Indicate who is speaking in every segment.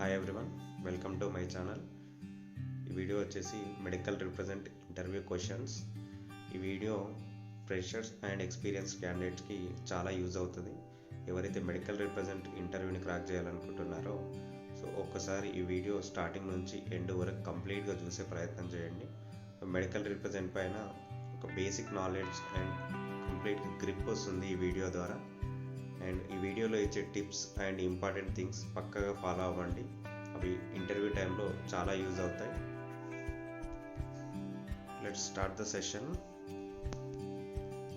Speaker 1: Hi everyone, welcome to my channel. ఈ video వచ్చేసి medical represent interview questions. ఈ video freshers and experience క్యాండిడేట్స్కి చాలా యూజ్ అవుతుంది. ఎవరైతే మెడికల్ రిప్రజెంట్ ఇంటర్వ్యూని క్రాక్ చేయాలనుకుంటున్నారో ఒక్కసారి ఈ వీడియో స్టార్టింగ్ నుంచి ఎండ్ వరకు కంప్లీట్గా చూసే ప్రయత్నం చేయండి. మెడికల్ రిప్రజెంట్ పైన ఒక basic knowledge and complete grip వస్తుంది ఈ వీడియో ద్వారా. అండ్ ఈ వీడియోలో ఇచ్చే టిప్స్ అండ్ ఇంపార్టెంట్ థింగ్స్ పక్కగా ఫాలో అవ్వండి. అవి ఇంటర్వ్యూ టైంలో చాలా యూజ్ అవుతాయి. Let's start the session.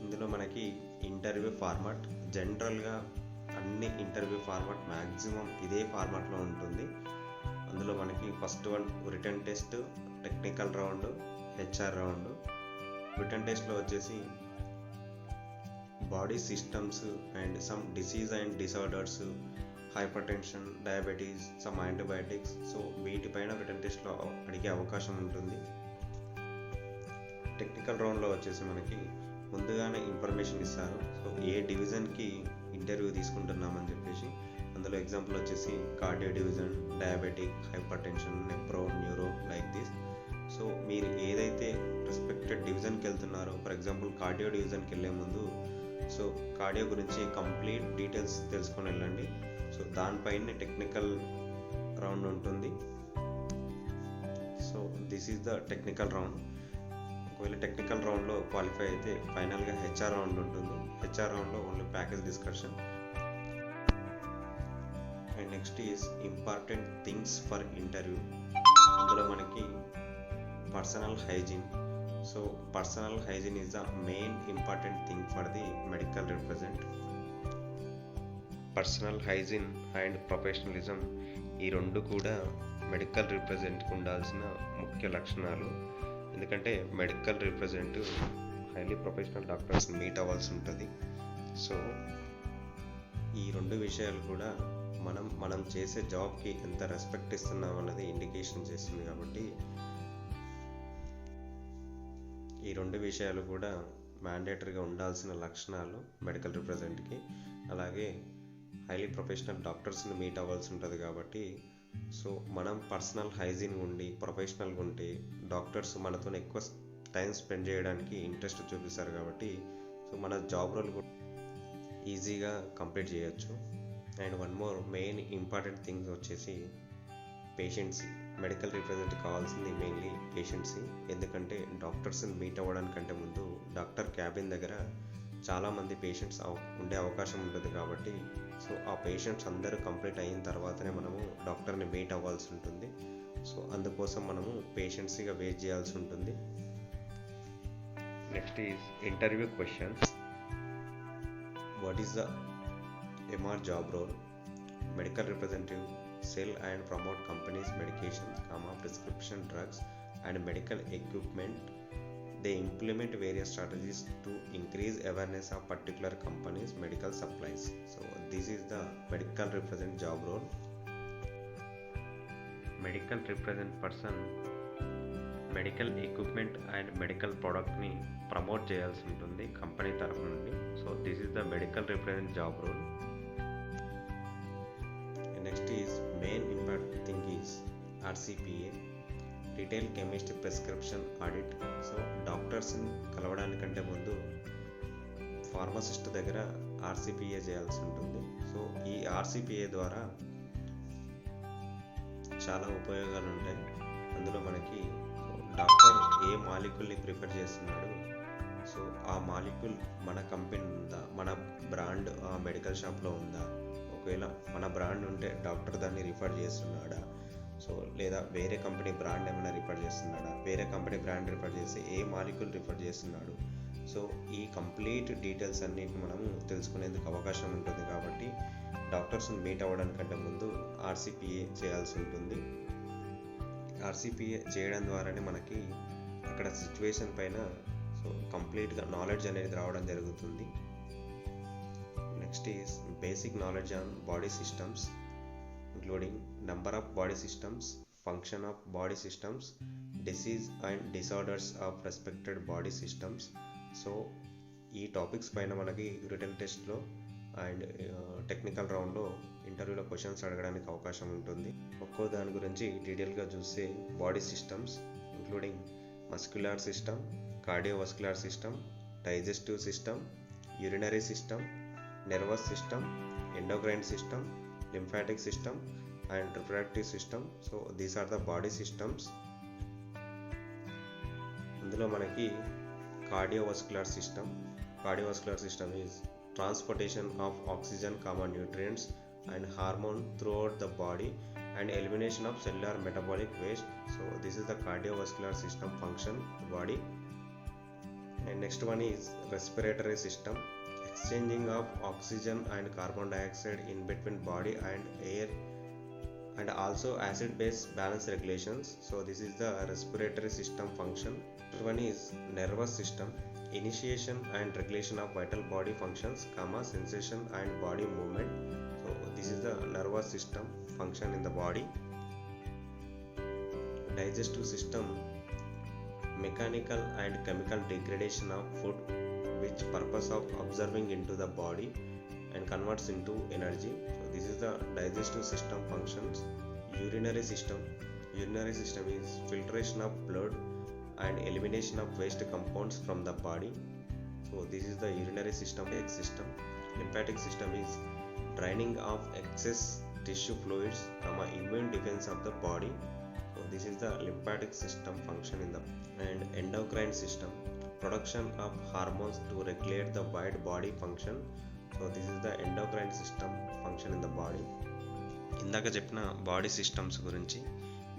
Speaker 1: ఇందులో మనకి ఇంటర్వ్యూ ఫార్మాట్, జనరల్గా అన్ని ఇంటర్వ్యూ ఫార్మాట్ మ్యాక్సిమం ఇదే ఫార్మాట్లో ఉంటుంది. అందులో మనకి first one written test, technical round, HR round. Written టెస్ట్లో వచ్చేసి body systems and some disease and disorders, hypertension, diabetes, some antibiotics. వీటిపైన రిటన్ టెస్ట్లో అడిగే అవకాశం ఉంటుంది. టెక్నికల్ రౌండ్లో వచ్చేసి మనకి ముందుగానే ఇన్ఫర్మేషన్ ఇస్తారు. ఏ డివిజన్కి ఇంటర్వ్యూ తీసుకుంటున్నామని చెప్పేసి. అందులో ఎగ్జాంపుల్ వచ్చేసి cardio division, diabetic, hypertension, nephro, neuro, like this. మీరు ఏదైతే రెస్పెక్టెడ్ డివిజన్కి వెళ్తున్నారో, ఫర్ ఎగ్జాంపుల్ కార్డియో డివిజన్కి వెళ్ళే ముందు కార్డియో గురించి కంప్లీట్ డీటెయిల్స్ తెలుసుకొని వెళ్ళండి. దానిపైన టెక్నికల్ రౌండ్ ఉంటుంది. This is the technical round. ఒకవేళ టెక్నికల్ రౌండ్లో క్వాలిఫై అయితే ఫైనల్గా హెచ్ఆర్ రౌండ్ ఉంటుంది. హెచ్ఆర్ రౌండ్లో only package discussion. And next is important things for interview. అందులో మనకి personal hygiene. Personal hygiene is the main important thing for the medical represent. Personal hygiene and professionalism, ఈ రెండు కూడా medical రిప్రజెంట్కి ఉండాల్సిన ముఖ్య లక్షణాలు. ఎందుకంటే medical represent highly professional doctors meet అవ్వాల్సి ఉంటుంది. ఈ రెండు విషయాలు కూడా మనం చేసే జాబ్కి ఎంత రెస్పెక్ట్ ఇస్తున్నాం అన్నది ఇండికేషన్ చేస్తుంది. కాబట్టి ఈ రెండు విషయాలు కూడా మ్యాండేటరీగా ఉండాల్సిన లక్షణాలు మెడికల్ రిప్రజెంట్కి. అలాగే హైలీ ప్రొఫెషనల్ డాక్టర్స్ని మీట్ అవ్వాల్సి ఉంటుంది. కాబట్టి మనం పర్సనల్ హైజీన్ ఉండి ప్రొఫెషనల్గా ఉంటే డాక్టర్స్ మనతో ఎక్కువ టైం స్పెండ్ చేయడానికి ఇంట్రెస్ట్ చూపిస్తారు. కాబట్టి మన జాబ్ రోల్ కూడా ఈజీగా కంప్లీట్ చేయొచ్చు. And one more main important thing వచ్చేసి పేషెన్సీ. మెడికల్ రిప్రజెంట్కి కావాల్సింది మెయిన్లీ పేషెన్సీ. ఎందుకంటే డాక్టర్స్ని మీట్ అవ్వడానికంటే ముందు డాక్టర్ క్యాబిన్ దగ్గర చాలామంది పేషెంట్స్ ఉండే అవకాశం ఉంటుంది. కాబట్టి ఆ పేషెంట్స్ అందరూ కంప్లీట్ అయిన తర్వాతనే మనము డాక్టర్ని మీట్ అవ్వాల్సి ఉంటుంది. అందుకోసం మనము పేషెన్సీగా వెయిట్ చేయాల్సి ఉంటుంది. Next is interview questions. What is the MR job role? Medical representative sell and promote companies' medications, prescription drugs and medical equipment. They implement various strategies to increase awareness of particular companies' medical supplies. This is the medical represent job role. Medical represent person medical equipment and medical ప్రోడక్ట్ని ప్రమోట్ చేయాల్సి ఉంటుంది company తరఫు నుండి. This is the medical represent job role. Next is main important thing is RCPA, retail chemist prescription audit. డాక్టర్స్ని కలవడానికంటే ముందు pharmacist దగ్గర RCPA చేయాల్సి ఉంటుంది. ఈ RCPA ద్వారా చాలా ఉపయోగాలు ఉంటాయి. అందులో మనకి డాక్టర్ ఏ మాలిక్యూల్ని ప్రిపేర్ చేస్తున్నాడు, ఆ మాలిక్యూల్ మన కంపెనీ ఉందా, మన బ్రాండ్ ఆ మెడికల్ షాప్లో ఉందా, ఒకవేళ మన బ్రాండ్ ఉంటే డాక్టర్ దాన్ని రిఫర్ చేస్తున్నాడా, లేదా వేరే కంపెనీ బ్రాండ్ ఏమైనా రిఫర్ చేస్తున్నాడా, వేరే కంపెనీ బ్రాండ్ రిఫర్ చేసి ఏ మాలిక్యూల్ రిఫర్ చేస్తున్నాడు. ఈ కంప్లీట్ డీటెయిల్స్ అన్నిటిని మనము తెలుసుకునేందుకు అవకాశం ఉంటుంది. కాబట్టి డాక్టర్స్ని మీట్ అవ్వడానికంటే ముందు RCPA చేయాల్సి ఉంటుంది. RCPA చేయడం ద్వారానే మనకి అక్కడ సిచ్యువేషన్ పైన కంప్లీట్గా నాలెడ్జ్ అనేది రావడం జరుగుతుంది. Next is basic knowledge on body systems, including number of body systems, function of body systems, disease and disorders of respected body systems. ఈ టాపిక్స్ పైన మనకి రిటన్ టెస్ట్లో అండ్ టెక్నికల్ రౌండ్లో ఇంటర్వ్యూలో క్వశ్చన్స్ అడగడానికి అవకాశం ఉంటుంది. ఒక్కో దాని గురించి డీటెయిల్గా చూస్తే body systems including muscular system, cardiovascular system, digestive system, urinary system, nervous system, endocrine system, lymphatic system and reproductive system. So these are the body systems. ఇందులో మనకి cardiovascular system is transportation of oxygen, nutrients and hormone throughout the body and elimination of cellular metabolic waste. So this is the cardiovascular system function body. And next one is respiratory system, exchanging of oxygen and carbon dioxide in between body and air and also acid base balance regulations. So this is the respiratory system function. One is nervous system, initiation and regulation of vital body functions, sensation and body movement. So this is the nervous system function in the body. Digestive system, mechanical and chemical degradation of food which purpose of absorbing into the body and converts into energy. So this is the digestive system functions. Urinary system is filtration of blood and elimination of waste compounds from the body. So this is the urinary system. Lymphatic system is draining of excess tissue fluids, immune defense of the body. So this is the lymphatic system function in the. And endocrine system, production of hormones to regulate the wide body function. So this is the endocrine system function in the body. ఇందాక చెప్పిన body systems గురించి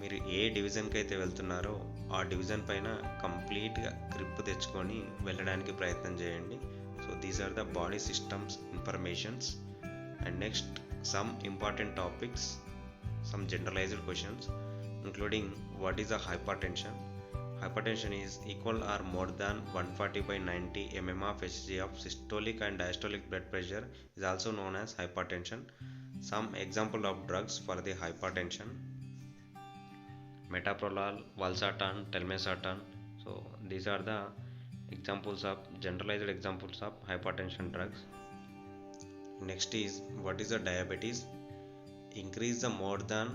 Speaker 1: మీరు ఏ డివిజన్కి అయితే వెళ్తున్నారో ఆ division పైన కంప్లీట్గా గ్రిప్ తెచ్చుకొని వెళ్ళడానికి ప్రయత్నం చేయండి. So these are the body systems informations. And next some important topics, some generalized questions including what is the hypertension. Hypertension is equal or more than 140/90 mm of Hg of systolic and diastolic blood pressure is also known as hypertension. Some example of drugs for the hypertension: metoprolol, valsartan, telmisartan. So these are the examples of generalized examples of hypertension drugs. Next is what is the diabetes. Increase the more than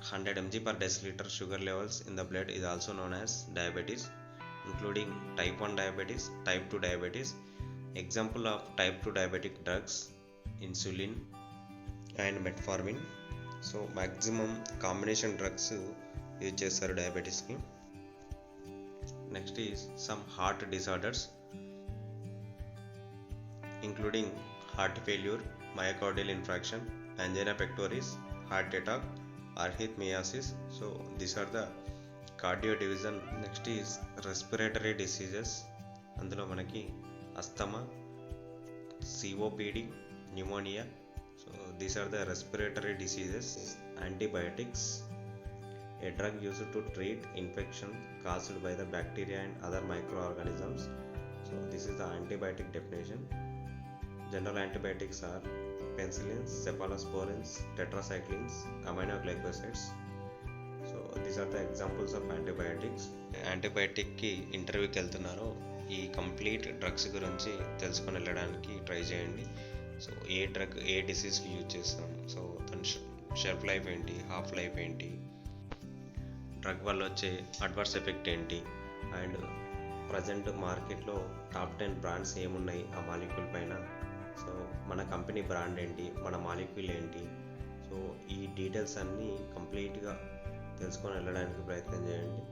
Speaker 1: 100 mg per deciliter sugar levels in the blood is also known as diabetes, including type 1 diabetes, type 2 diabetes. Example of type 2 diabetic drugs: insulin and metformin. So maximum combination drugs use చేస్తారు డయాబెటీస్కి. Next is some heart disorders including heart failure, myocardial infarction, angina pectoris, heart attack, arrhythmiasis. So these are the cardio division. Next is respiratory diseases. అందులో మనకి asthma, COPD, pneumonia. So these are the respiratory diseases. Antibiotics, a drug used to treat infection caused by the bacteria and other microorganisms. So this is the antibiotic definition. General antibiotics are penicillins, cephalosporins, tetracyclines, aminoglycosides. So these are the examples of antibiotics. యాంటీబయాటిక్కి ఇంటర్వ్యూకి వెళ్తున్నారో ఈ complete drugs గురించి తెలుసుకొని వెళ్ళడానికి try చేయండి. So ఏ drug ఏ డిసీజ్కి use చేస్తాం, so దాని shelf life ఏంటి, హాఫ్ లైఫ్ ఏంటి, డ్రగ్ వల్ల వచ్చే అడ్వర్స్ ఎఫెక్ట్ ఏంటి, అండ్ ప్రజెంట్ మార్కెట్లో టాప్ 10 బ్రాండ్స్ ఏమున్నాయి ఆ మాలిక్యూల్ పైన, సో మన కంపెనీ బ్రాండ్ ఏంటి, మన మాలిక్యూల్ ఏంటి, సో ఈ డీటెయిల్స్ అన్నీ కంప్లీట్గా తెలుసుకొని వెళ్ళడానికి ప్రయత్నం చేయండి.